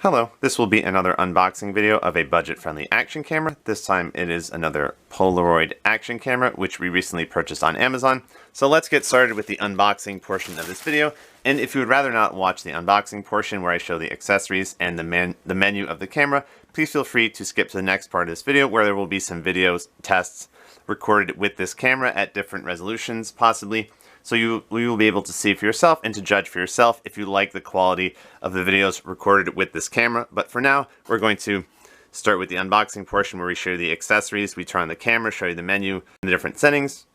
Hello, this will be another unboxing video of a budget-friendly action camera. This time it is another Polaroid action camera, which we recently purchased on Amazon. So let's get started with the unboxing portion of this video. And if you would rather not watch the unboxing portion where I show the accessories and the menu of the camera, please feel free to skip to the next part of this video where there will be some videos, tests recorded with this camera at different resolutions, possibly. So you will be able to see for yourself and to judge for yourself if you like the quality of the videos recorded with this camera. But for now, we're going to start with the unboxing portion where we show you the accessories, we turn on the camera, show you the menu, and the different settings.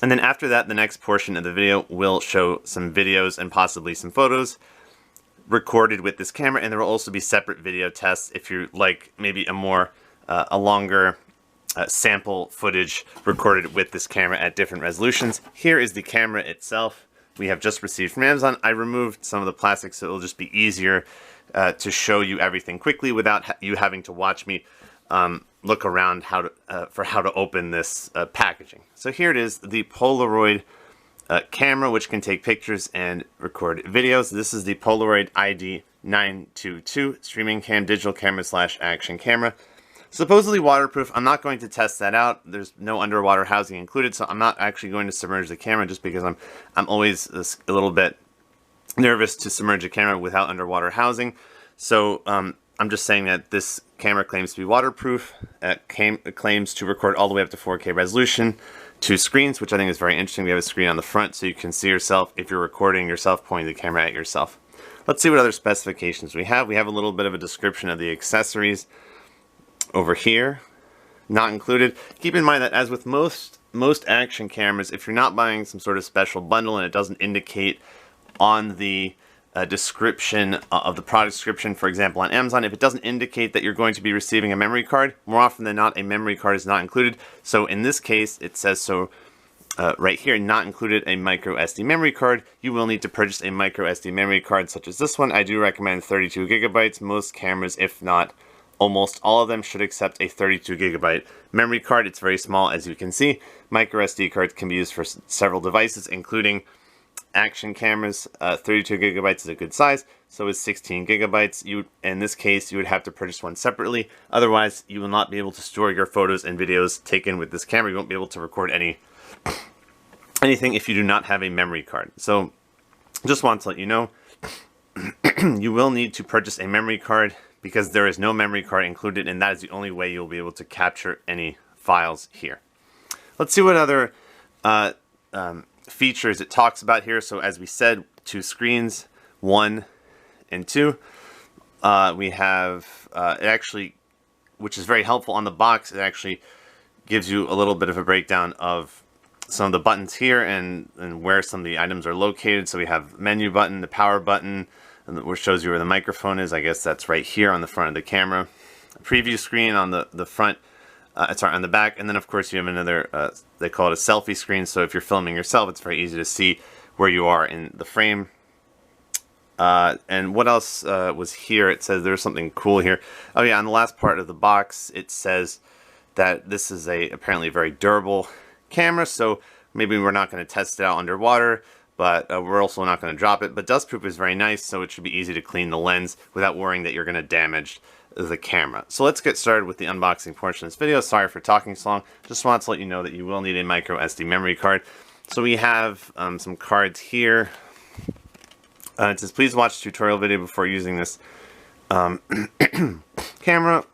And then after that, the next portion of the video will show some videos and possibly some photos recorded with this camera. And there will also be separate video tests if you like maybe a longer sample footage recorded with this camera at different resolutions. Here is the camera itself we have just received from Amazon. I removed some of the plastic so it'll just be easier to show you everything quickly without you having to watch me look around for how to open this packaging. So here it is, the Polaroid camera, which can take pictures and record videos. This is the Polaroid ID922 streaming cam, digital camera / action camera. Supposedly waterproof. I'm not going to test that out. There's no underwater housing included, so I'm not actually going to submerge the camera just because I'm always a little bit nervous to submerge a camera without underwater housing. So I'm just saying that this camera claims to be waterproof. It claims to record all the way up to 4K resolution, 2 screens, which I think is very interesting. We have a screen on the front so you can see yourself if you're recording yourself, pointing the camera at yourself. Let's see what other specifications we have. We have a little bit of a description of the accessories over here, not included. Keep in mind that as with most action cameras, if you're not buying some sort of special bundle and it doesn't indicate on the description of the product description, for example on Amazon, if it doesn't indicate that you're going to be receiving a memory card, more often than not a memory card is not included. So in this case it says so right here, not included a micro SD memory card. You will need to purchase a micro SD memory card such as this one. I do recommend 32 gigabytes. Most cameras, if not almost all of them, should accept a 32 gigabyte memory card. It's very small, as you can see. Micro SD cards can be used for several devices, including action cameras. 32 gigabytes is a good size. So is 16 gigabytes. In this case, you would have to purchase one separately. Otherwise, you will not be able to store your photos and videos taken with this camera. You won't be able to record anything if you do not have a memory card. So just want to let you know, you will need to purchase a memory card because there is no memory card included, and that is the only way you'll be able to capture any files here. Let's see what other features it talks about here. So as we said, 2 screens, 1 and 2. We have, it actually, which is very helpful on the box, it actually gives you a little bit of a breakdown of some of the buttons here and where some of the items are located. So we have menu button, the power button, which shows you where the microphone is. I guess that's right here on the front of the camera. A preview screen on the front, on the back, and then of course you have another, they call it a selfie screen, so if you're filming yourself, it's very easy to see where you are in the frame. And what else was here? It says there's something cool here. Oh yeah, on the last part of the box, it says that this is apparently very durable camera, so maybe we're not going to test it out underwater, but we're also not going to drop it. But dustproof is very nice, so it should be easy to clean the lens without worrying that you're going to damage the camera. So let's get started with the unboxing portion of this video. Sorry for talking so long. Just wanted to let you know that you will need a micro SD memory card. So we have some cards here. It says, please watch the tutorial video before using this camera.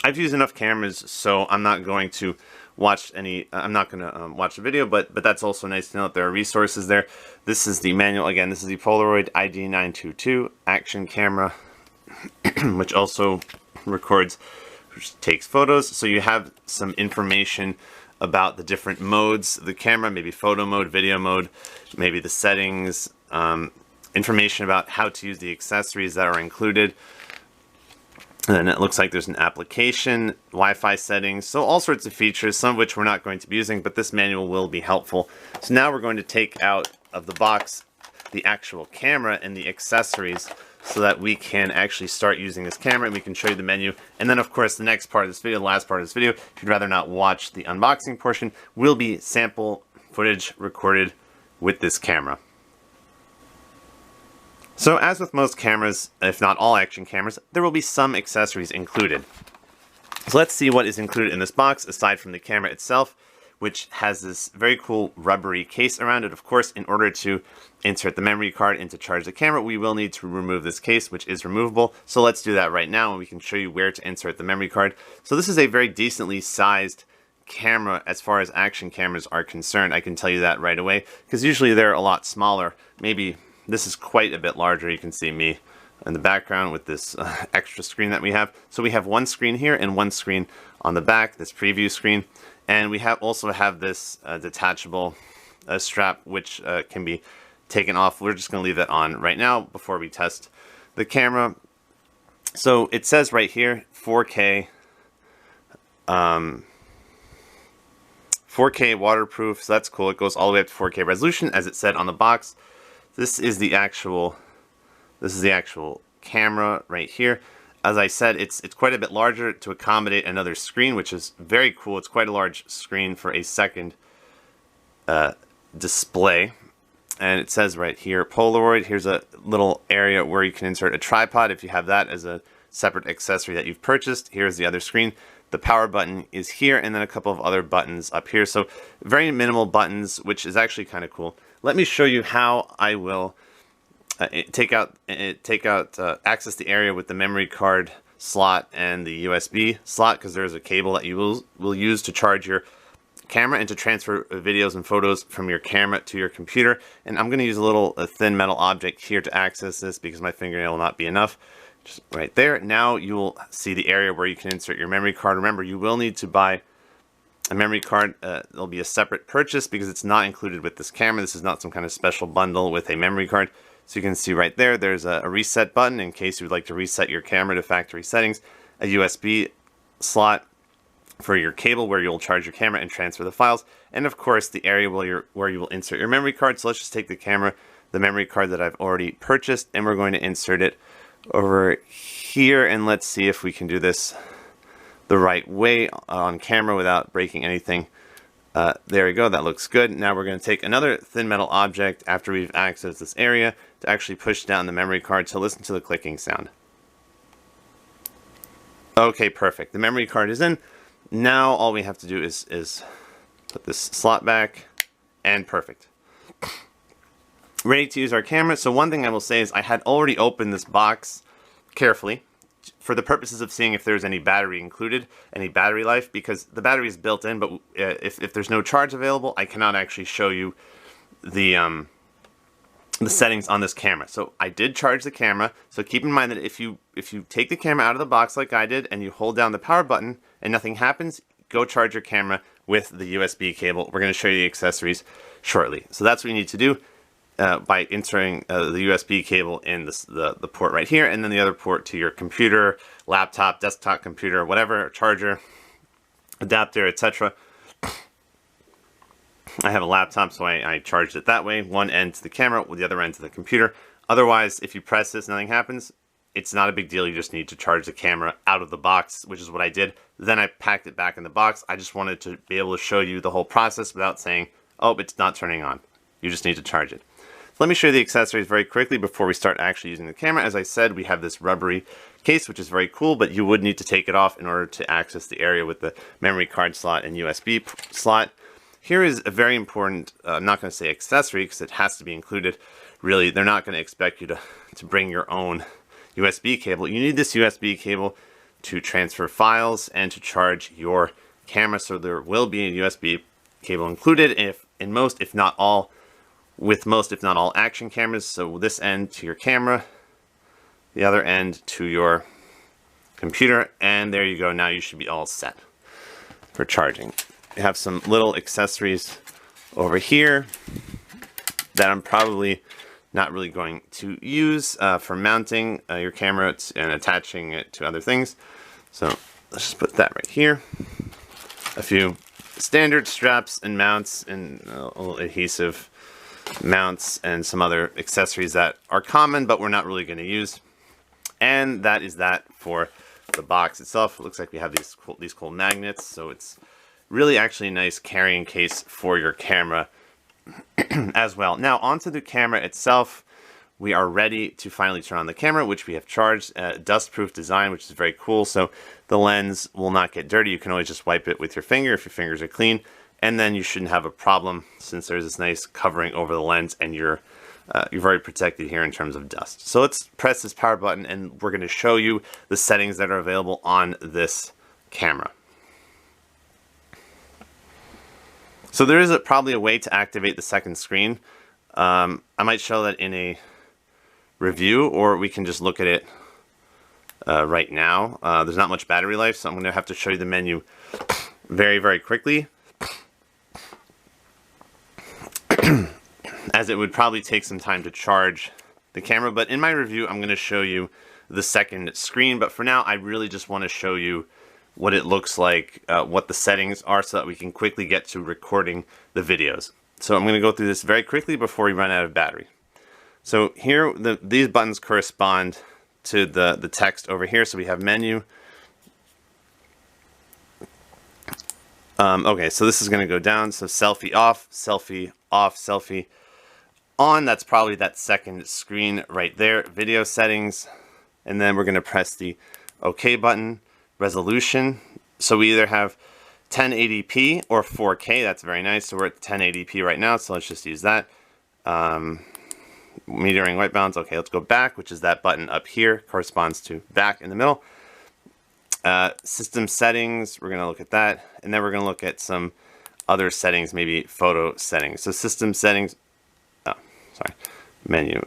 I've used enough cameras, so I'm not going to watch watch the video, but that's also nice to know that there are resources there. This is the manual. Again, this is the Polaroid ID922 action camera, which also takes photos. So you have some information about the different modes of the camera, maybe photo mode, video mode, maybe the settings, information about how to use the accessories that are included. And it looks like there's an application, Wi-Fi settings, so all sorts of features, some of which we're not going to be using, but this manual will be helpful. So now we're going to take out of the box the actual camera and the accessories so that we can actually start using this camera and we can show you the menu. And then of course the next part of this video, the last part of this video, if you'd rather not watch the unboxing portion, will be sample footage recorded with this camera. So as with most cameras, if not all action cameras, there will be some accessories included. So let's see what is included in this box aside from the camera itself, which has this very cool rubbery case around it. Of course, in order to insert the memory card and to charge the camera, we will need to remove this case, which is removable. So let's do that right now, and we can show you where to insert the memory card. So this is a very decently sized camera as far as action cameras are concerned. I can tell you that right away, because usually they're a lot smaller. Maybe this is quite a bit larger. You can see me in the background with this extra screen that we have. So we have one screen here and one screen on the back, this preview screen. And we also have this detachable strap, which can be taken off. We're just going to leave that on right now before we test the camera. So it says right here, 4K, 4K waterproof. So that's cool. It goes all the way up to 4K resolution, as it said on the box. This is the actual camera right here. As I said, it's quite a bit larger to accommodate another screen, which is very cool. It's quite a large screen for a second display. And it says right here, Polaroid. Here's a little area where you can insert a tripod if you have that as a separate accessory that you've purchased. Here's the other screen. The power button is here, and then a couple of other buttons up here. So very minimal buttons, which is actually kind of cool. Let me show you how I will access the area with the memory card slot and the USB slot, because there's a cable that you will use to charge your camera and to transfer videos and photos from your camera to your computer. And I'm going to use a thin metal object here to access this, because my fingernail will not be enough. Just right there. Now you will see the area where you can insert your memory card. Remember, you will need to buy a memory card. There'll be a separate purchase because it's not included with this camera. This is not some kind of special bundle with a memory card. So you can see right there, there's a reset button in case you would like to reset your camera to factory settings, a USB slot for your cable where you'll charge your camera and transfer the files, and of course the area where you will insert your memory card. So let's just take the memory card that I've already purchased, and we're going to insert it over here, and let's see if we can do this the right way on camera without breaking anything. There we go, that looks good. Now we're going to take another thin metal object after we've accessed this area to actually push down the memory card to listen to the clicking sound. Okay, perfect. The memory card is in. Now all we have to do is put this slot back, and perfect. Ready to use our camera. So one thing I will say is I had already opened this box carefully for the purposes of seeing if there's any battery included, any battery life, because the battery is built in, but if there's no charge available, I cannot actually show you the settings on this camera. So I did charge the camera, so keep in mind that if you take the camera out of the box like I did and you hold down the power button and nothing happens, go charge your camera with the USB cable. We're going to show you the accessories shortly. So that's what you need to do. By inserting the USB cable in the port right here, and then the other port to your computer, laptop, desktop computer, whatever, charger, adapter, etc. I have a laptop, so I charged it that way. One end to the camera, with the other end to the computer. Otherwise, if you press this, nothing happens. It's not a big deal. You just need to charge the camera out of the box, which is what I did. Then I packed it back in the box. I just wanted to be able to show you the whole process without saying, oh, it's not turning on. You just need to charge it. Let me show you the accessories very quickly before we start actually using the camera. As I said, we have this rubbery case, which is very cool, but you would need to take it off in order to access the area with the memory card slot and USB slot. Here is a very important, I'm not going to say accessory because it has to be included. Really, they're not going to expect you to bring your own USB cable. You need this USB cable to transfer files and to charge your camera, so there will be a USB cable included with most, if not all, action cameras. So this end to your camera, the other end to your computer, and there you go. Now you should be all set for charging. You have some little accessories over here that I'm probably not really going to use for mounting your camera and attaching it to other things. So let's just put that right here. A few standard straps and mounts and a little adhesive mounts and some other accessories that are common but we're not really going to use. And that is that for the box itself. It looks like we have these cool magnets, so it's really actually a nice carrying case for your camera as well. Now onto the camera itself. we are ready to finally turn on the camera, which we have charged. Dust-proof design, which is very cool, so the lens will not get dirty. You can always just wipe it with your finger if your fingers are clean, and then you shouldn't have a problem since there's this nice covering over the lens, and you're very protected here in terms of dust. So let's press this power button, and we're going to show you the settings that are available on this camera. So there is probably a way to activate the second screen. I might show that in a review, or we can just look at it right now. There's not much battery life, so I'm going to have to show you the menu very, very quickly, as it would probably take some time to charge the camera. But in my review, I'm going to show you the second screen. But for now, I really just want to show you what it looks like, what the settings are, so that we can quickly get to recording the videos. So I'm going to go through this very quickly before we run out of battery. So here, these buttons correspond to the text over here. So we have menu. Okay, so this is going to go down. So selfie off, selfie off, selfie on. That's probably that second screen right there. Video settings. And then we're going to press the OK button. Resolution. So we either have 1080p or 4K. That's very nice. So we're at 1080p right now. So let's just use that. Metering white balance. Okay, let's go back, which is that button up here, corresponds to back in the middle. System settings, we're going to look at that, and then we're going to look at some other settings, maybe photo settings. So system settings, menu.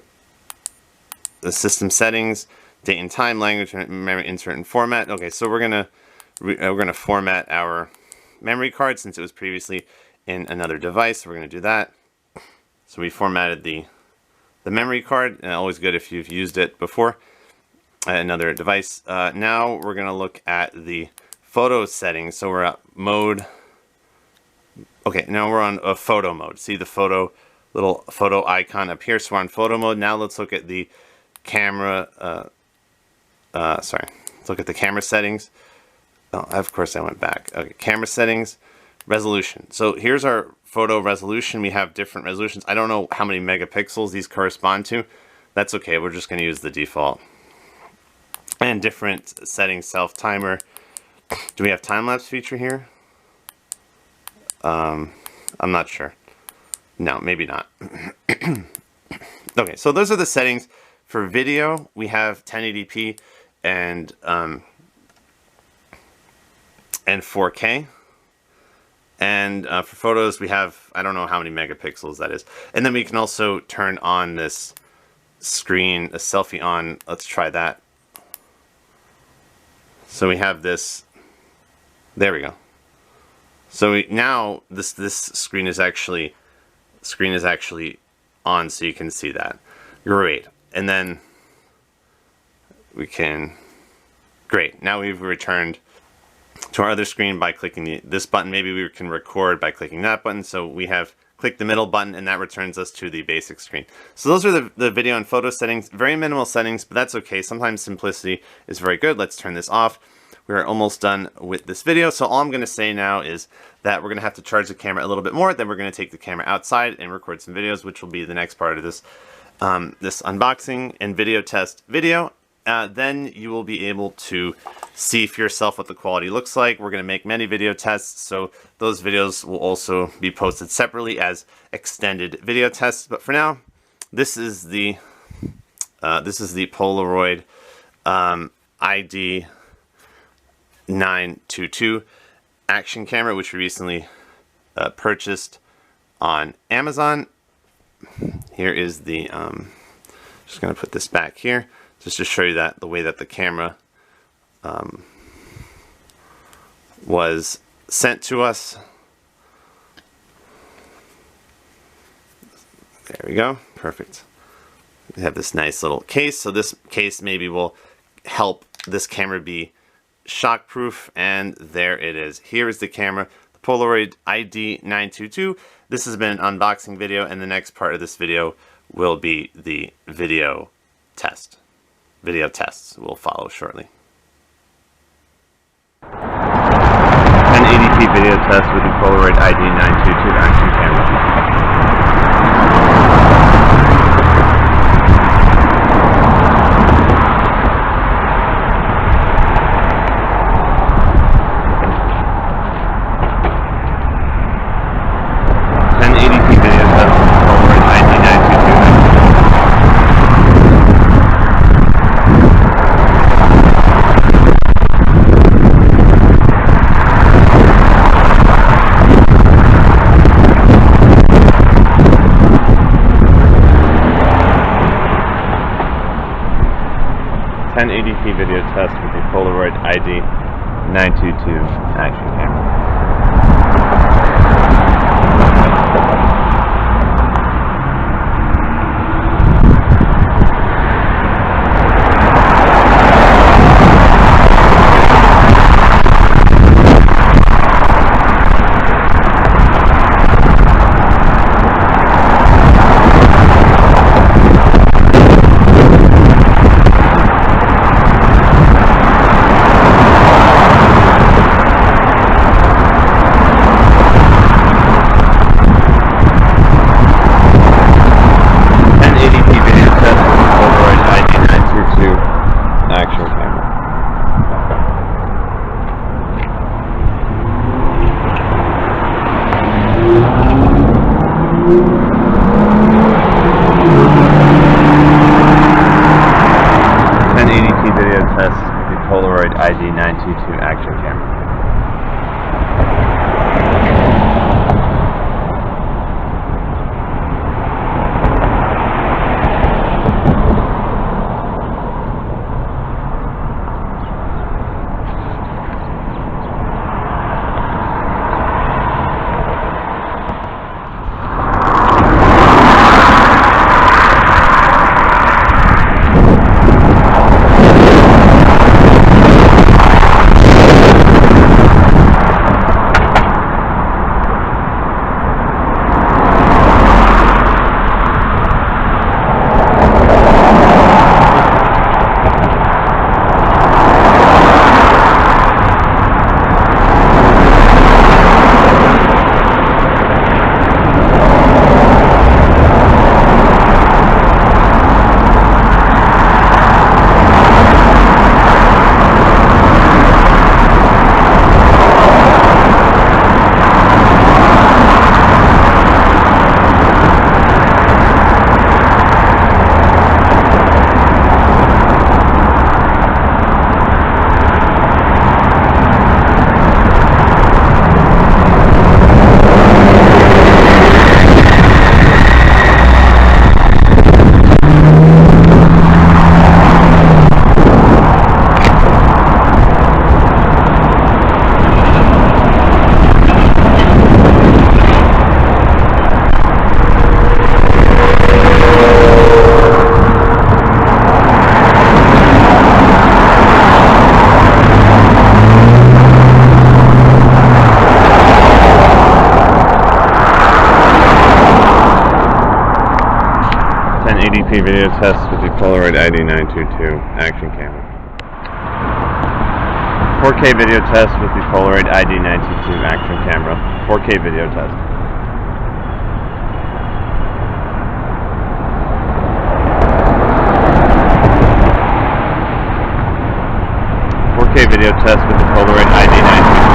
The system settings, date and time, language, memory, insert and format. Okay, so we're going to format our memory card since it was previously in another device. So we're going to do that. So we formatted the memory card, and always good if you've used it before, another device. Now we're going to look at the photo settings. So we're at mode. Okay, now we're on a photo mode. See the little photo icon up here. So we're on photo mode. Now let's look at the camera. Let's look at the camera settings. Oh, of course I went back. Okay, camera settings, resolution. So here's our photo resolution. We have different resolutions. I don't know how many megapixels these correspond to. That's okay. We're just going to use the default. And different settings, self timer. Do we have time-lapse feature here? I'm not sure. No, maybe not. Okay, so those are the settings. For video, we have 1080p and 4K. And for photos, we have, I don't know how many megapixels that is. And then we can also turn on this screen, a selfie on. Let's try that. So we have this. There we go. So now this screen is actually on, so you can see that. Great. And then we can. Great. Now we've returned to our other screen by clicking this button. Maybe we can record by clicking that button. So we have clicked the middle button, and that returns us to the basic screen. So those are the video and photo settings. Very minimal settings, but that's okay. Sometimes simplicity is very good. Let's turn this off. We're almost done with this video. So all I'm going to say now is that we're going to have to charge the camera a little bit more. Then we're going to take the camera outside and record some videos, which will be the next part of this this unboxing and video test video. Then you will be able to see for yourself what the quality looks like. We're going to make many video tests, so those videos will also be posted separately as extended video tests. But for now, this is the Polaroid ID922 action camera, which we recently purchased on Amazon. Here is the just going to put this back here just to show you that the way that the camera was sent to us. There we go. Perfect. We have this nice little case. So this case maybe will help this camera be shockproof. And there it is. Here is the camera, the Polaroid ID922. This has been an unboxing video, and the next part of this video will be the video test. Video tests will follow shortly. 1080p video test with the Polaroid ID922 action camera. 1080p video test with the Polaroid ID922 action camera. Action camera. Video test with the Polaroid ID922 action camera. 1080p video test with the Polaroid ID922 action camera. 4K video test with the Polaroid ID922 action camera. 4K video test. Video test with the Polaroid ID922.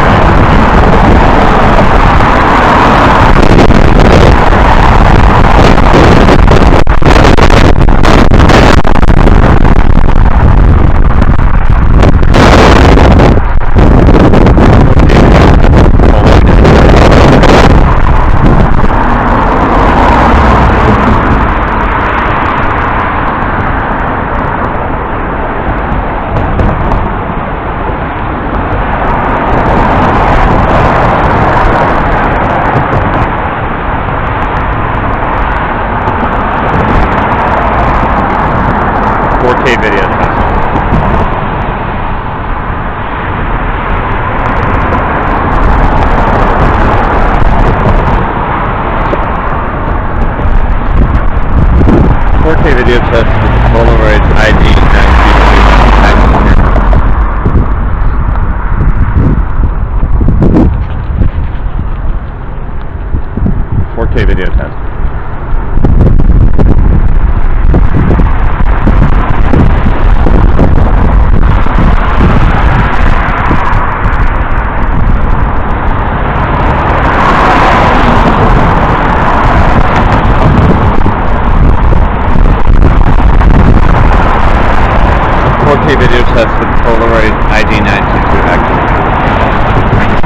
4K video test. Video test with Polaroid ID922 action camera. 4K video test. Video test with Polaroid ID922 action camera. 4K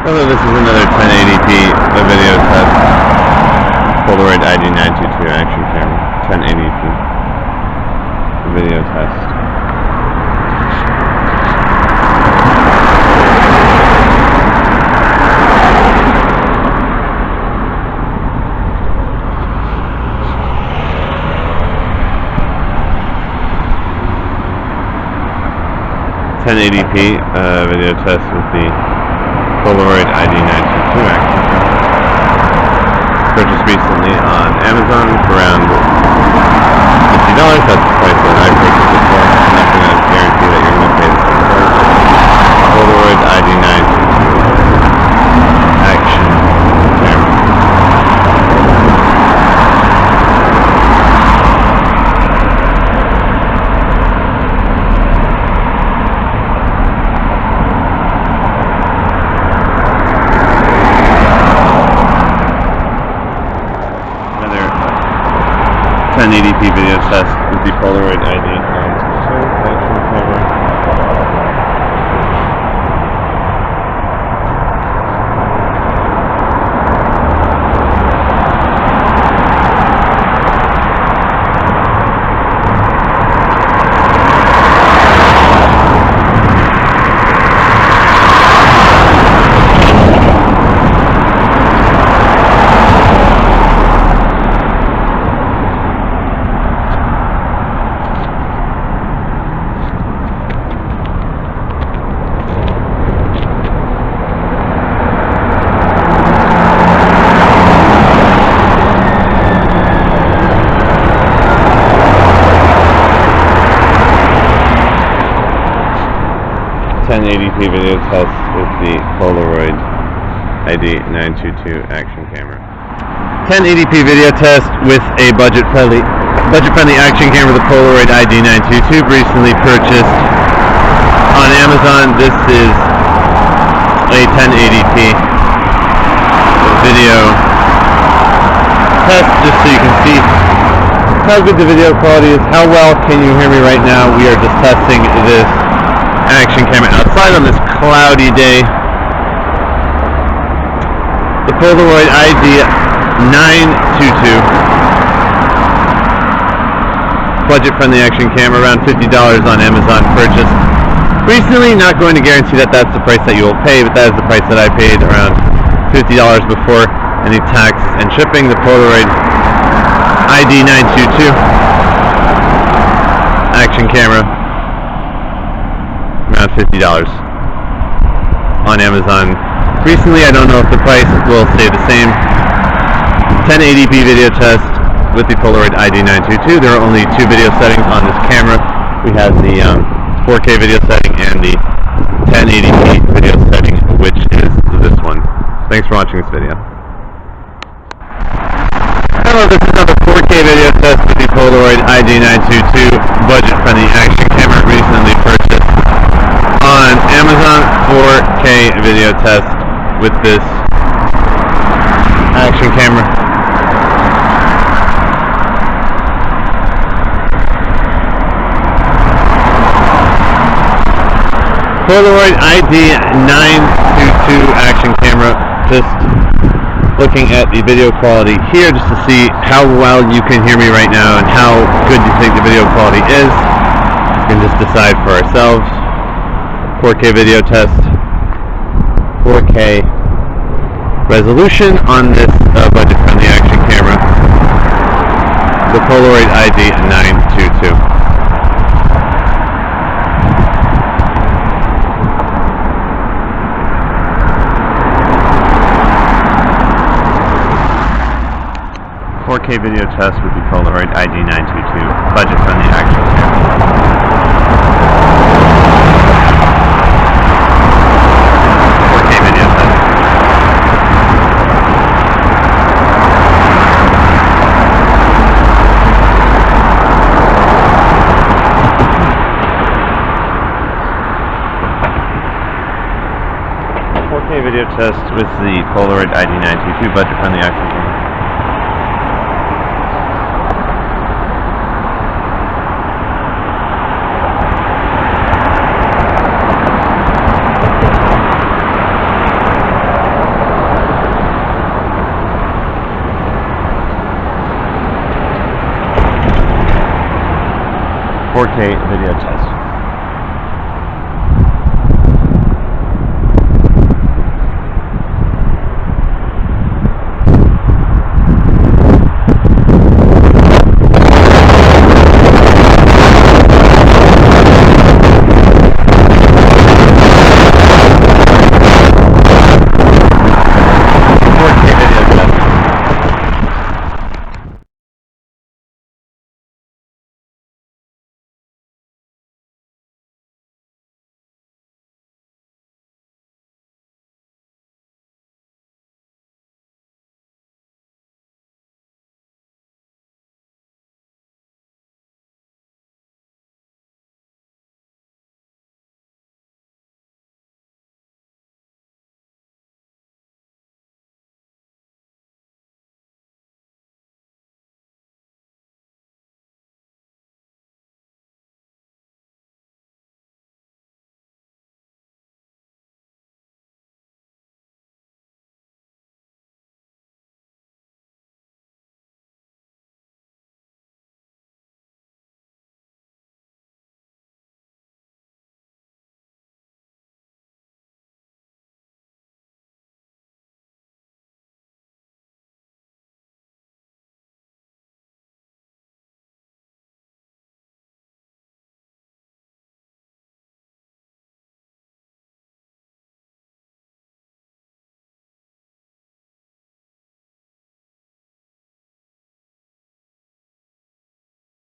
Hello, this is another 1080p video test. Polaroid ID922 action camera. 1080p video test. Video test with the Polaroid ID922 action camera. Purchased recently on Amazon for around $50. That's the price that I purchased it for. I'm not going to guarantee that you're going to pay the same price. Polaroid ID922 action camera. Another 1080p video test with the Polaroid ID922 action camera. 1080p video test with the Polaroid ID922 action camera. 1080p video test with a budget-friendly action camera, the Polaroid ID922, recently purchased on Amazon. This is a 1080p video test, just so you can see how good the video quality is. How well can you hear me right now? We are just testing this action camera outside on this cloudy day. The Polaroid ID922 budget-friendly action camera, around $50 on Amazon, purchased recently. Not going to guarantee that that's the price that you will pay, but that is the price that I paid, around $50 before any taxes and shipping. The Polaroid ID922 action camera, around $50 on Amazon recently. I don't know if the price will stay the same. 1080p video test with the Polaroid ID922. There are only two video settings on this camera. We have the 4K video setting and the 1080p video setting, which is this one. Thanks for watching this video. Hello, this is another 4K video test with the Polaroid ID922 budget-friendly action camera, recently purchased on Amazon. 4K video test with this action camera. Polaroid ID922 action camera. Just looking at the video quality here, just to see how well you can hear me right now and how good you think the video quality is. You can just decide for ourselves. 4K video test, 4K resolution on this budget-friendly action camera, the Polaroid ID922. Video test with the Polaroid ID922 budget-friendly action camera. 4K video test. Video test with the Polaroid ID922 budget-friendly action camera. 4K video test.